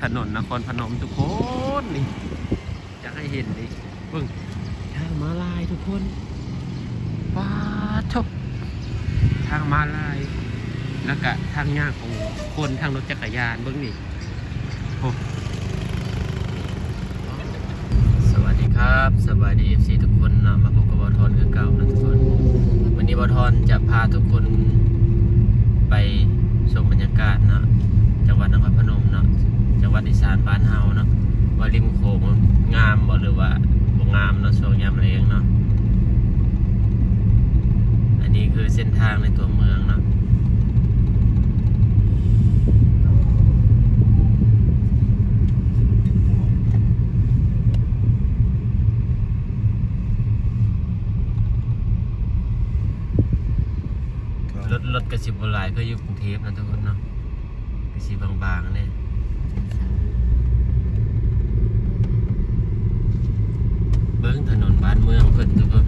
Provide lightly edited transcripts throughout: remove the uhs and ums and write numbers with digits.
ถนนนครพนมทุกคนนี่อยากให้เห็นนี่เบิ่งทางม้าลายทุกคนว้าชบทางม้าลายแล้วก็ทางย่างของคนทางรถจักรยานเบิ่งนี่โอ้สวัสดีครับสวัสดี FC ทุกคนนะมาพบกับบอทอนคือเก่านะทุกคนวันนี้บอทอนจะพาทุกคนไปชมบรรยากาศนะจังหวัดนครพนมเนาะจังหวัดอีสานบ้านเฮาเนาะว่าริมโขงงามบ่หรือว่าบ่งามเนาะช่วงยามแล้งเนาะอันนี้คือเส้นทางในตัวเมืองเนาะรถกระสิบหลายก็อยู่กรุงเทพนะทุกคนเนาะกระสิบบางๆเนี่ยเบิ้งถนนบ้านเมืองเพิ่นทุกคน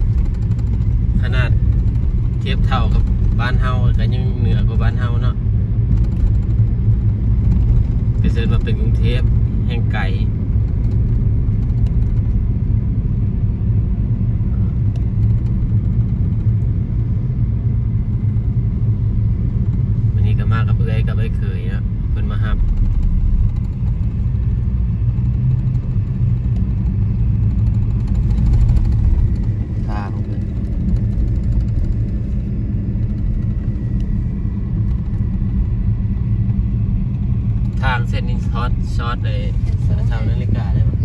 ขนาดเทียบเท่ากับบ้านเฮาก็ยังเหนือกว่าบ้านเฮาเนาะก็เชิญมาเป็นกรุงเทพแห่งไกลวันนี้ก็มากับเอื้อยกับไอ้เคยนะเพิ่นมาฮับทางเพิ่นทางเส้นนี้ช็อตเลยเท่านาฬิกาได้ป่ะ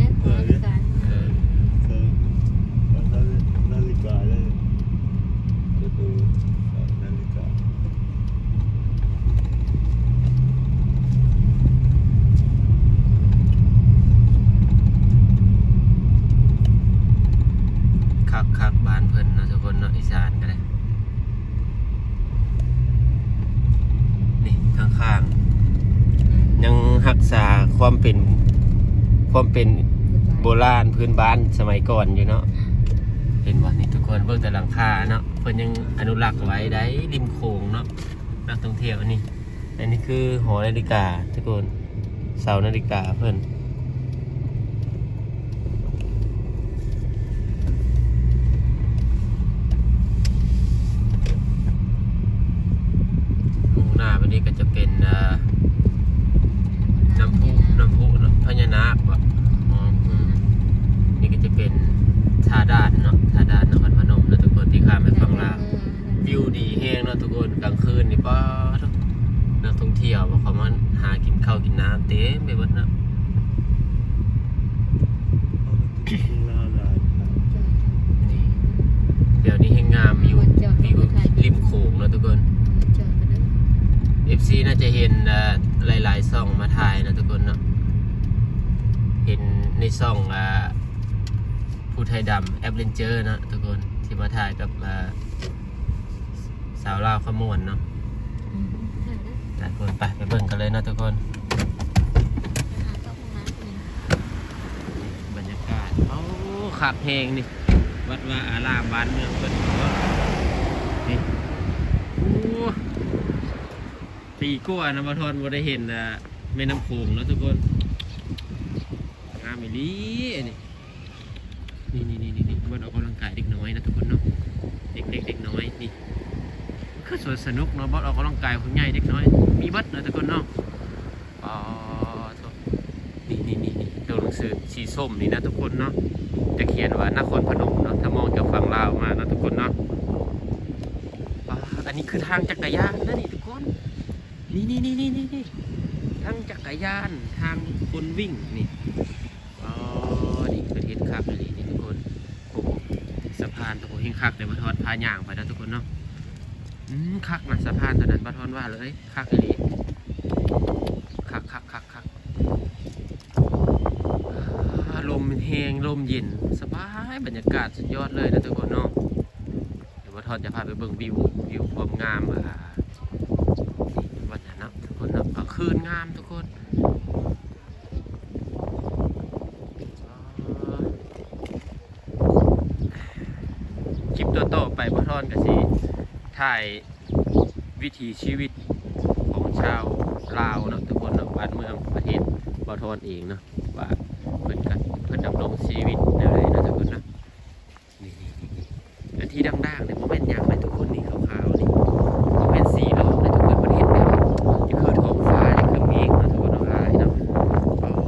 นาฬิกาเลยจะดูนาฬิกาคักบ้านเพิ่นเนาะทุกคนเนาะอีสานก็ได้นี่ข้างๆยังรักษาความเป็นโบราณพื้นบ้านสมัยก่อนอยู่เนาะเห็นว่านี่ทุกคนเบิ่งแต่หลังคาเนาะเพิ่นยังอนุรักษ์ไว้ได้ริมโขงเนาะนักท่องเที่ยวอันนี้คือหอนาฬิกาทุกคนเสานาฬิกาเพิ่นหน้าวันนี้ก็จะเป็นน้ำพุพญานาคว่ะนี่ก็จะเป็นท่าด่านเนาะท่าด่านนครพนมนะทุกคนที่ข้ามไปฝั่งลาววิวดีแห้งเนาะทุกคนกลางคืนนี่ป้านักท่องเที่ยวเขามาหากินข้าวกินน้ำเต็มไปหมดนะนี่เดี๋ยวนี้ให้งามวิวริมโขงเนาะทุกคน FC น่าจะเห็นหลายๆช่องมาถ่ายนะทุกคนเนาะเห็นในช่องผู้ไทยดำแอปเลนเจอร์นะทุกคนที่มาถ่ายกับสาวลาวขมวนเนาะหลายคนไปเบิ่งกันเลยนะทุกคนบรรยากาศโอ้ขับเพลงนี่วัดว่าอารามบ้านเมืองเพิ่นนี่โอ้ปีกั้วนะมาทอนบ่ได้เห็นแม่น้ำโขงแล้วทุกคนงามอีหลีนี่บนออกกำลังกายเด็กน้อยนะทุกคนเนาะเด็กน้อยนี่คือสวนสนุกเนาะบอสออกกำลังกายคนใหญ่เด็กน้อยมีบัดนะทุกคนเนาะอ๋อนี่ตัวหนังสือสีส้มนี่นะทุกคนเนาะจะเขียนว่านครพนมเนาะถ้ามองจากฝั่งลาวมานะทุกคนเนาะอันนี้คือทางจักรยานนะนี่ทุกคนนี่ทางจักรยานทางคนวิ่งนี่นี่ประเทศคักเลยนี่ทุกคนโอ้สะพานตัวเฮงคักเลยมาทอดพาย่างไปนะทุกคนเนาะคักนะสะพานตอนนั้นมาทอนว่าเลยคักเลยคักลมแห้งลมเย็นสบายบรรยากาศสุดยอดเลยนะทุกคนเนาะเดี๋ยวมาทอดจะพาไปเบิ่งวิวความงามวันนั้นนะทุกคนเนาะคืนงามทุกคนคลิปต่อไปมาทอนก็สิถ่ายวิถีชีวิตของชาวลาวเนาะทุกคนเนาะบ้านเมืองประเทศ บ่ทอนเองเนาะว่าเพิ่นดำรงชีวิตแนวใดนะทุกคนนะนี่อันที่ดังๆเนี่ยบ่แม่นหยังเลยทุกคนนี่ขาวๆนี่บ่แม่นสีหรอกเลยทุกคนประเทศแบบนี่คือท้องฟ้านี่คือเมฆนะทุกคนเนาะอ้ายเนาะ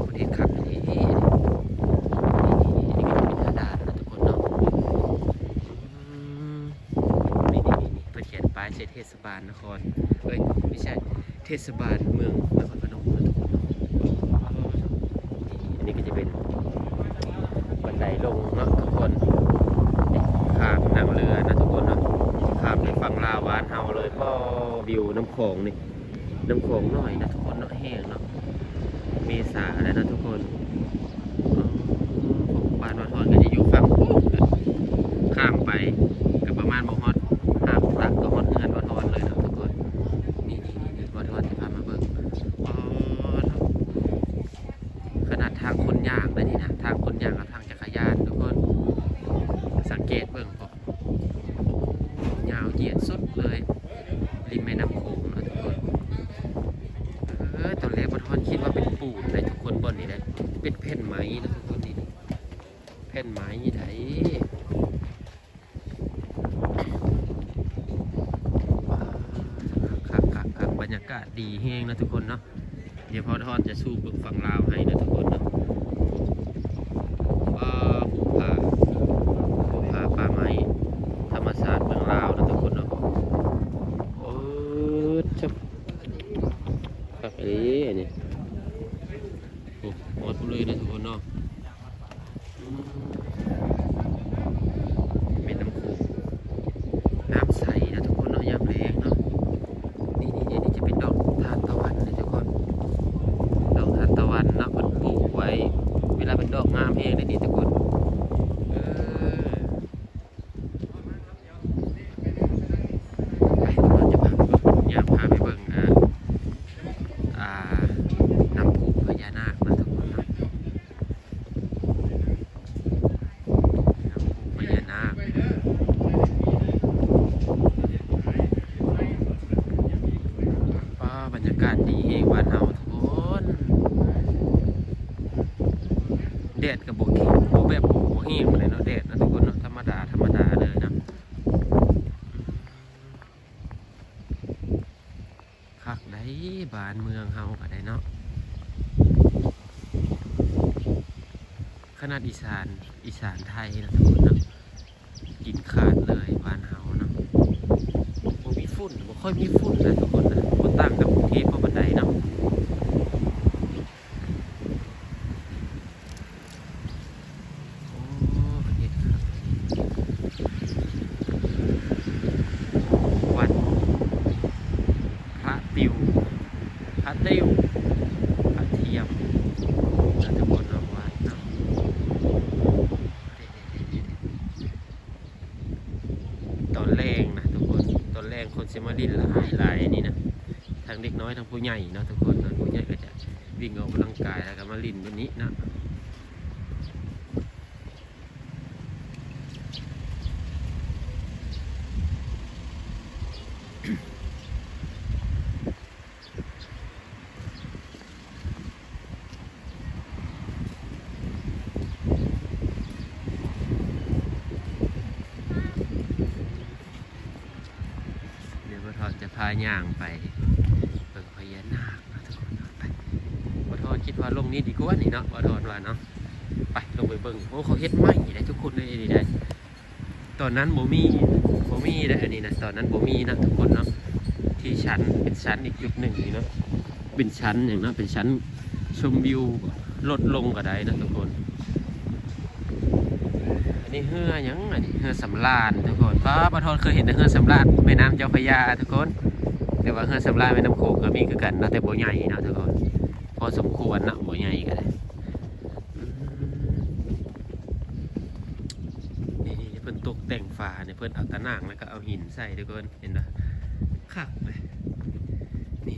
ประเทศคักนี่นี่ก็เป็นหน้าด่านนะทุกคนเนาะนี่เพิ่นเขียนป้ายเทศบาลนครไม่ใช่เทศบาลเมืองนครพนมนะทุกคนเนาะอันนี้ก็จะเป็นบันไดลงเนาะทุกคนข้ามนั่งเรือนะทุกคนเนาะข้ามไปฝั่งลาวบ้านเฮาเลยก็วิวน้ำโขงนี่น้ำโขงหน่อยนะทุกคนเนาะแห้งเนาะเมษาแล้วนะทุกคนบ้านวัดทอนก็จะอยู่ฝั่งข้ามไปก็ประมาณบ่ฮอด5 ตักก็ฮอดเงินวัดทอนเลยนะทุกคนนี่วัดทอนจะพามาเบิ่งขนาดทางคนย่างเลยนี่นะทางคนย่างกับทางจักรยานทุกคนสังเกตเบิ่งพอยาวเหยียดสุดเลยริมแม่น้ำโขงนะทุกคนตอนแรกวัดทอนคิดว่าเป็นปูนเลยทุกคนบนนี่แหละเป็นแผ่นไม้นะทุกคนนี่แผ่นไม้ยี่ไถคักบรรยากาศดีแห้งนะทุกคนเนาะเดี๋ยวพอทอนจะสู้บึกฝั่งลาวให้นะทุกคนเนาะภูผาป่าไม้ธรรมศาสตร์เมืองลาวนะทุกคนเนาะชับคักนี่หมดเลยนะทุกคนเนาะเป็นน้ำโขงน้ำใสนะทุกคนเนาะยามแรงเนาะนี่จะเป็นดอกทานตะวันนะทุกคนดอกทานตะวันเนาะเพิ่นปลูกไว้เวลาเป็นดอกงามเองเลยนี่ทุกคนไปเราจะพาไปเบิ่งอยากพาไปเบิ่งน้ำพุพญานาคนะทุกคนนะน้ำพุพญานาคบรรยากาศดีเองบ้านเฮาทุกคนแดดกับโบกแบบโบเฮียมาเลยเนาะแดดนะทุกคนเนาะธรรมดาเลยนะคักได้บ้านเมืองเฮาก็ได้เนาะขนาดอีสานไทยนะทุกคนเนาะกินขาดเลยบ้านเฮาเนาะบ่มีฝุ่นบ่ค่อยมีฝุ่นเลยทุกคนนะบ่ต่างกับกรุงเทพเพราะบันไดเนาะประเทศครับวัดพระติวพระเทียมนะทุกคนเนาะวัดเนาะตอนแรกนะทุกคนตอนแรกคนเซมาดินหลายนี่นะทั้งเด็กน้อยทั้งผู้ใหญ่เนาะทุกคนผู้ใหญ่ก็จะวิ่งออกกำลังกายแล้วก็มาลินวันนี้นะจะพาย่างไปเบิ่งพญานาคนะทุกคนไปบ่ทอนคิดว่าลงนี้ดีกว่านี่เนาะบ่ทอนว่าเนาะไปลงไปเบิ่งโอ้เขาเฮ็ดไม้ได้ทุกคนเลยนี่ได้ตอนนั้นบ่มีได้อันนี้นะตอนนั้นบ่มีนะทุกคนเนาะที่ชั้นเป็นชั้นอีกจุดหนึ่งนี่เนาะเป็นชั้นอย่างเนาะเป็นชั้นชมวิวลดลงก็ได้นะทุกคนอันนี้เฮือยังอันนี้เฮือสำราญทุกคนบ่ทอนเคยเห็นแต่เฮือสำราญแม่น้ำเจ้าพระยาทุกคนแต่ว่าเฮือสำราญแม่น้ำโขงก็มีคือกันนะแต่บ่ใหญ่นะทุกคนพอสมควรนะบ่ใหญ่ก็ได้นี่เพิ่นตกแต่งฝาเนี่ยเพิ่นเอาตะนางแล้วก็เอาหินใส่ทุกคนเห็นป่ะคักไปนี่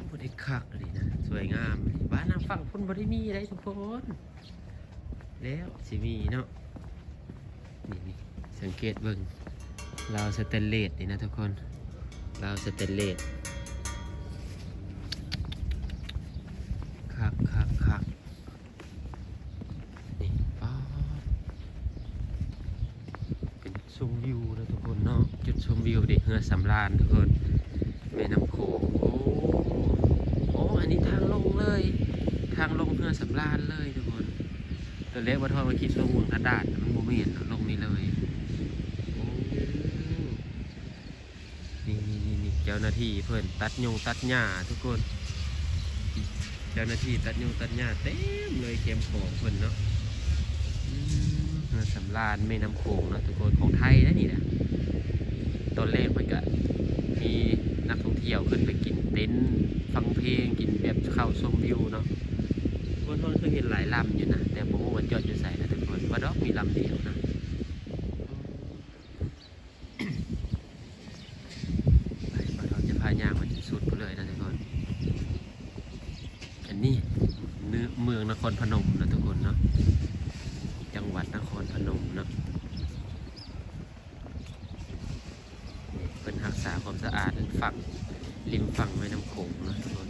บ่ได้คักเลยนะสวยงามบ้านน้ำฝั่งพุ่นบ่ได้มีอะไรทุกคนแล้วสิมีเนาะนี่สังเกตเบิ่งราวสแตนเลสนี่นะทุกคนราวสแตนเลส คักนี่ป๊าดเป็นชมวิวนะทุกคนเนาะจุดชมวิวเด็กเรือสำราญทุกคนแม่น้ำโขงโอ้อันนี้ทางลงเลยทางลงเรือสำราญเลยทุกคนตัวเล็กว่าทอดมาคิดลงบนกระดาษมันโมเมนต์ลงนี่เลยโอ้นี่เจ้าหน้าที่เพื่อนตัดยงตัดหญ้าทุกคนเจ้าหน้าที่ตัดยงตัดหญ้าเต็มเลยเข้มของเพื่อนเนาะเรือสำราญแม่น้ำโขงนะทุกคนของไทยนะนี่นะตอนแรกเพื่อนก็มีนักท่องเที่ยวขึ้นไปกินเต็นท์ฟังเพลงกินแบบเข้าชมวิวเนาะคนเคยเห็นหลายลำอยู่นะแต่ผมว่าจอดอยู่ใส่นะทุกคนว่าดอกมีลำเดียวนะไปเราจะพาย่างมาจนสุดไปเลยนะทุกคนอันนี้เมืองนครพนมนะทุกคนเนาะจังหวัดนครพนมเนาะเป็นรักษาความสะอาดฝั่งริมฝั่งแม่น้ำโขงนะทุกคน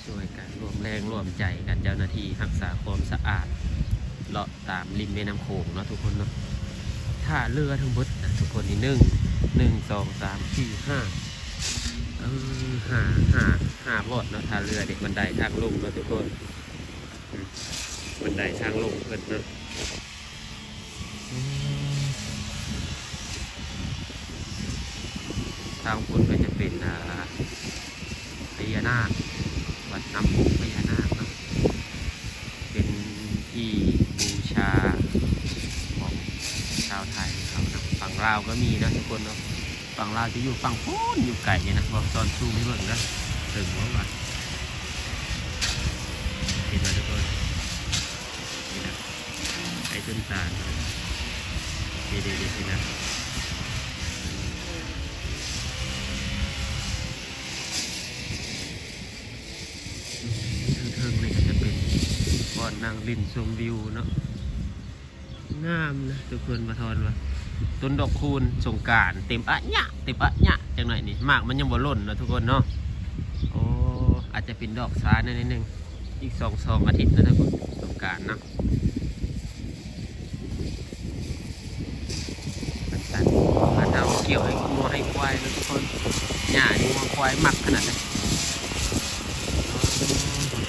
ช่วยกันรวมแรงรวมใจกันเจ้าหน้าที่รักษาความสะอาดเลาะตามริมแม่น้ำโขงเนาะทุกคนเนาะท่าเรือทั้งหมดนะทุกคนนี่1 2 3 4 5ห้าบอดเนาะท่าเรือเด็กบันไดทางลงเนาะทุกคนบันไดทางลงเพิ่นเนาะทางบนก็จะเป็นพญานาควัดน้ำพุพญานาคเนาะเป็นที่บูชาของชาวไทยเขานะฝั่งลาวก็มีนะทุกคนเนาะฝั่งลาวจะอยู่ฝั่งโพ้นอยู่ไกลเนี่ยนะบอกตอนซูมให้เบิ่งนะถึงว่าเห็นไหมทุกคนนี่นะไอ้ต้นตาลเด็ดๆนี่นะเทิงๆนี่ก็จะเป็นบ่อนนางลินชมวิวเนาะงามนะทุกคนมาทอนว่าต้นดอกคูณสงกรานต์เต็มอะเนี่ยจังหน่อยนี่มากมันยังบ่ล่นนะทุกคนเนาะโอ้อาจจะเป็นดอกซ้านิดนึงอีก2 อาทิตย์นะทุกคนสงกรานต์เนาะมันเอาเกี่ยวให้งัวให้ควายนะทุกคนหญ้านี่งัวควายมักขนาดไหน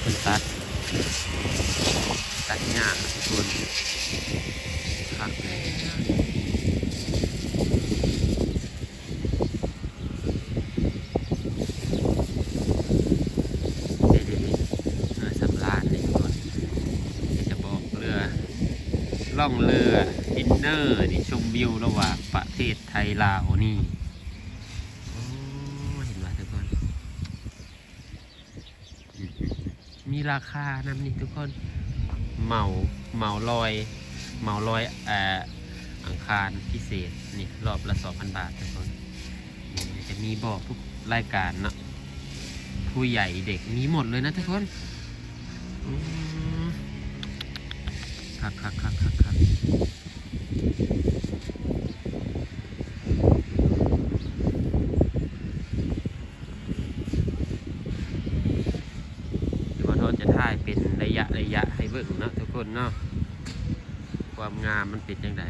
เป็นตัดหญ้าส่วนขักเลยล่องเรือดินเนอร์นี่ชมวิวระหว่างประเทศไทยลาวนี่เห็นไหมทุกคนมีราคานำนี่ทุกคนเหมาลอยอังคารพิเศษนี่รอบละ 2,000 บาททุกคนจะมีบอกทุกรายการเนาะผู้ใหญ่เด็กมีหมดเลยนะทุกคนคักเดี๋ยวทอนจะถ่ายเป็นระยะให้เบิ่งเนาะทุกคนเนาะความงามมันเป็นยังไง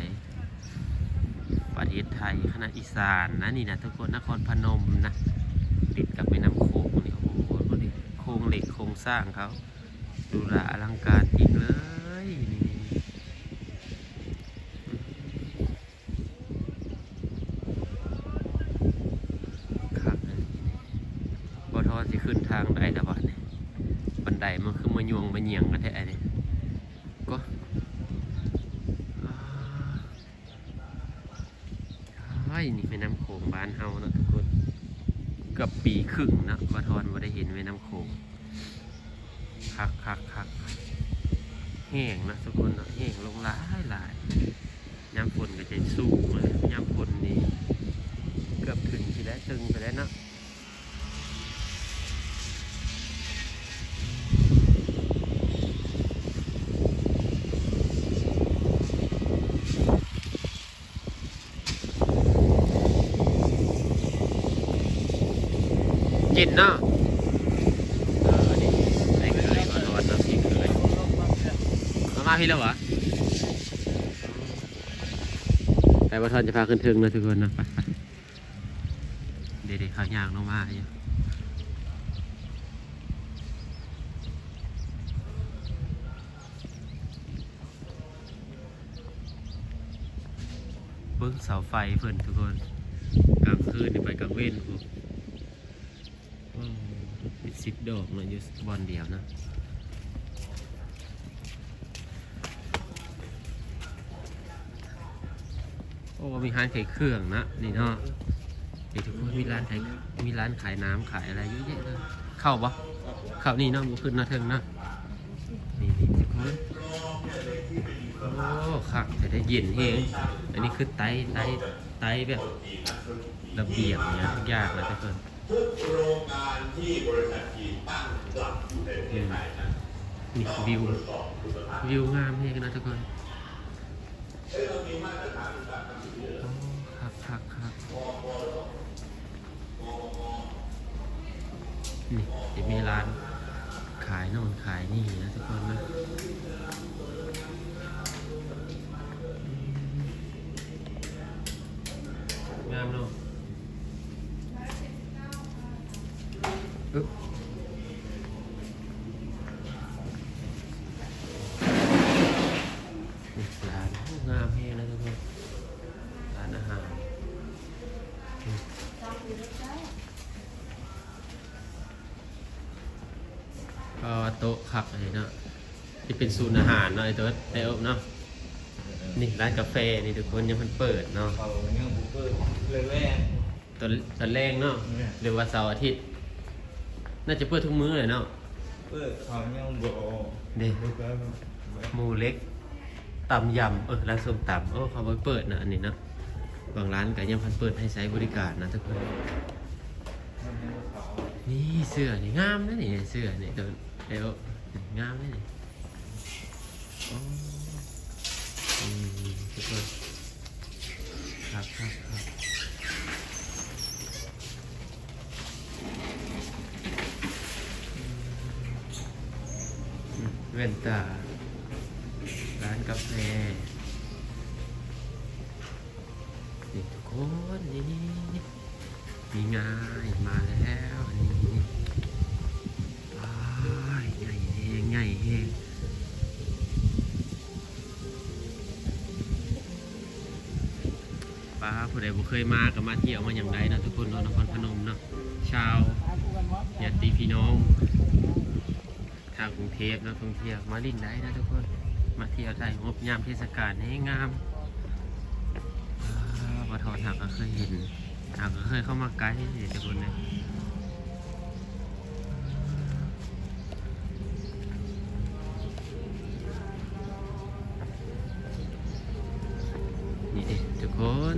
ประเทศไทยคณะอีสานนะนี่นะทุกคนนครพนมนะติดกับแม่น้ำโขงนี่โอ้โหโครงเหล็กโครงสร้างเขาดูแลอลังการจริงเลยนี่ทอนสิขึ้นทางได้แต่ว่าเนี่ยบันไดมันคือมายวงมาเหยียงกันแท้เนี่ยก็นี่แม่น้ำโขงบ้านเฮาเนาะทุกคนเกือบปีครึ่งนะว่าทอนว่าได้เห็นแม่น้ำโขงคักแห้งนะทุกคนเนาะแห้งลงหลายน้ำฝนก็จะสูงเลยน้ำฝนนี่เกือบถึงที่ได้ตึงไปแล้วเนาะเย็นเนาะ มาพี่แล้วเหรอแต่ว่าทอนจะพาขึ้นถึงนะทุกคนนะไปเดี๋ยวๆเขาย่างลงมาอยู่เบิ้งเสาไฟเพิ่นทุกคนกลางคืนนี่ไปกลางเว้นกูมี10 ดอกเนาะอยู่บอลเดียวนะโอ้มีร้านขายเครื่องนะนี่เนาะเดี๋ยวทุกคนมีร้านขายน้ำขายอะไรเยอะแยะเลยเข้าปะเข้านี่เนาะบุขึ้นนะเทิงนะนี่ทุกคนโอ้คักแต่ได้เย็นเองอันนี้คือไตแบบระเบียบเนี่ยทุกอย่างนะทุกคนโรงงานที่บริษัทจีนตั้งหลักอยู่ในประเทศไทยนะนี่วิวงามเองนะทุกคนครับนี่จะมีร้านขายโน่นขายนี่นะทุกคนนะงามเนาะร้านงามเองนะทุกคนร้านอาหารก็โต๊ะขับอะไรเนาะที่เป็นศูนย์อาหารเนาะไอ้ตัวไอ้อบเนาะนี่ร้านกาแฟนี่ทุกคนยังมันเปิดเนาะเขายังบุกเกอร์เลยแรกตอนแรกเนาะหรือว่าเสาร์อาทิตย์น่าจะเปิดทุกมื้อเลยเนาะเปิดเขายังบุกเด็กหมูเล็กตำยำร้านส้มตำเขาไว้เปิดนะอันนี้นะบางร้านก็ยังพันเปิดให้ใช้บริการนะทุกคนนี่เสื้อนี่งามนะนี่เสื้อนี่ตัวเอวงามนะนี่ทุกคนครับเว้นตาร้านกาแฟนี่ทุกคนนี่มีง่ายมาแล้วนี่ง่ายเองป้าผู้ใดบ่เคยมาก็มาเที่ยวมาอย่างไรนะทุกคนเนาะนครพนมเนาะชาวญาติพี่น้องทางกรุงเทพนะท่องเที่ยวมาลิ่นได้นะทุกคนมาเที่ยวได้งบยามเทศกาลให้งามปทหากก็เคยเห็นหากก็เคยเข้ามาไกลทุกคนเลยนี่ทุกคน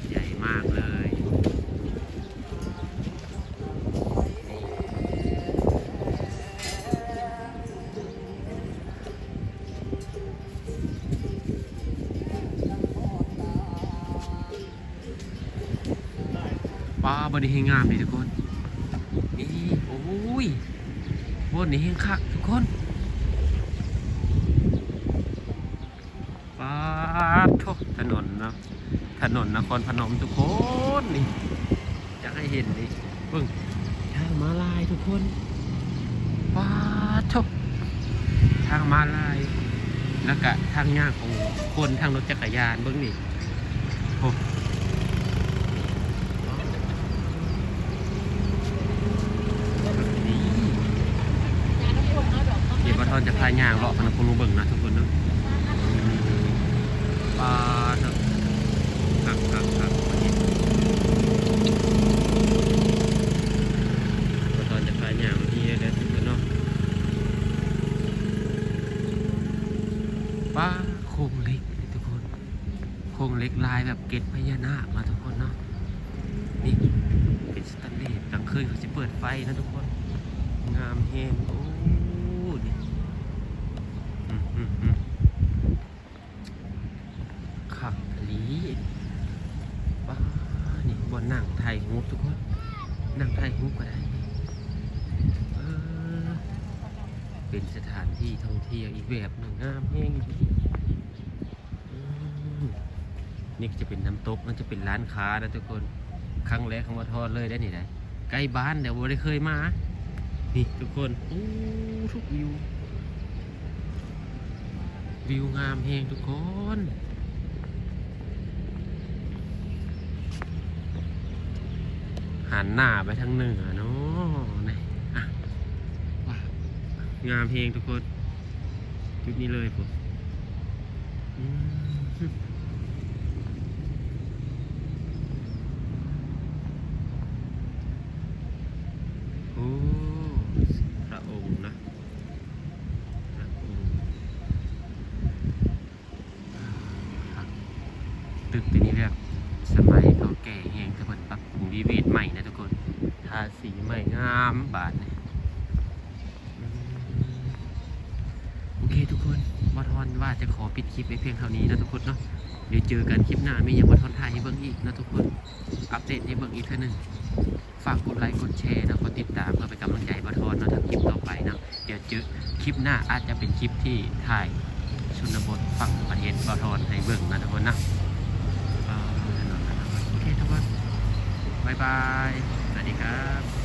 ใหญ่มากเลยป้าบริเฮงงามเลยทุกคนนี่โอ้ยบนนี้เฮงคักทุกคนป้าทุกถนนนะถนนนครพนมทุกคนนี่อยากให้เห็นนี่เพิ่งทางมาลายทุกคนป้าทุกทางมาลายแล้วก็ทางยากของคนทางรถจักรยานเบิ้งนี่โอ้ทอนจะพายยางเลาะพนักงานเบิ่งนะทุกคนเนาะปลาเถอะครับทอนจะพายยางที่ได้ทุกคนเนาะปลาโครงเล็กทุกคนโครงเล็กลายแบบเกล็ดพญานาคมาทุกคนเนาะนี่เป็นสแตนเลสกลางคืนเขาจะเปิดไฟนะทุกคนงามแฮงโอ้ดิขับลีบ้านี่ บนนั่งไทยฮูบทุกคนนั่งไทยฮูบก็ได้เออเป็นสถานที่ท่องเที่ยวอีกแบบหนึ่งงามแห้งนี่จะเป็นน้ำตกมันจะเป็นร้านค้านะทุกคนครั้งแรกของวัดทอดเลยได้นี่ได้ใกล้บ้านเดี๋ยวบ่ได้เคยมานี่ทุกคนโอ้ทุกวิวงามแห้งทุกคนหันหน้าไปทางเหนือเนาะนี่อ่ะว้าวงามแห้งทุกคนจุดนี้เลยผมโอ้พระองค์นะพระองค์ตึกตัวนี้เรียกสมัยเก่าแก่แห่งตะบนปรับปรุงรีโนเวทใหม่นะทุกคนทาสีใหม่งามบาดเนี่ยโอเคทุกคนวัดทอนว่าจะขอปิดคลิปไว้เพียงเท่านี้นะทุกคนเนาะเดี๋ยวเจอกันคลิปหน้าไม่อยากวัดทอนถ่ายให้เบิ่งอีกนะทุกคนอัปเดตให้เบิ่งอีกเท่านึงฝากกดไลค์กดแชร์นะกดติดตามเพื่อเป็นกำลังใจวัดทอนนะถ้าคลิปต่อไปนะเดี๋ยวเจอคลิปหน้าอาจจะเป็นคลิปที่ถ่ายชนบทฝั่งประเทศวัดทอนให้เบิ่งนะทุกคนนะโอเคทุกคนบายบายสวัสดีครับ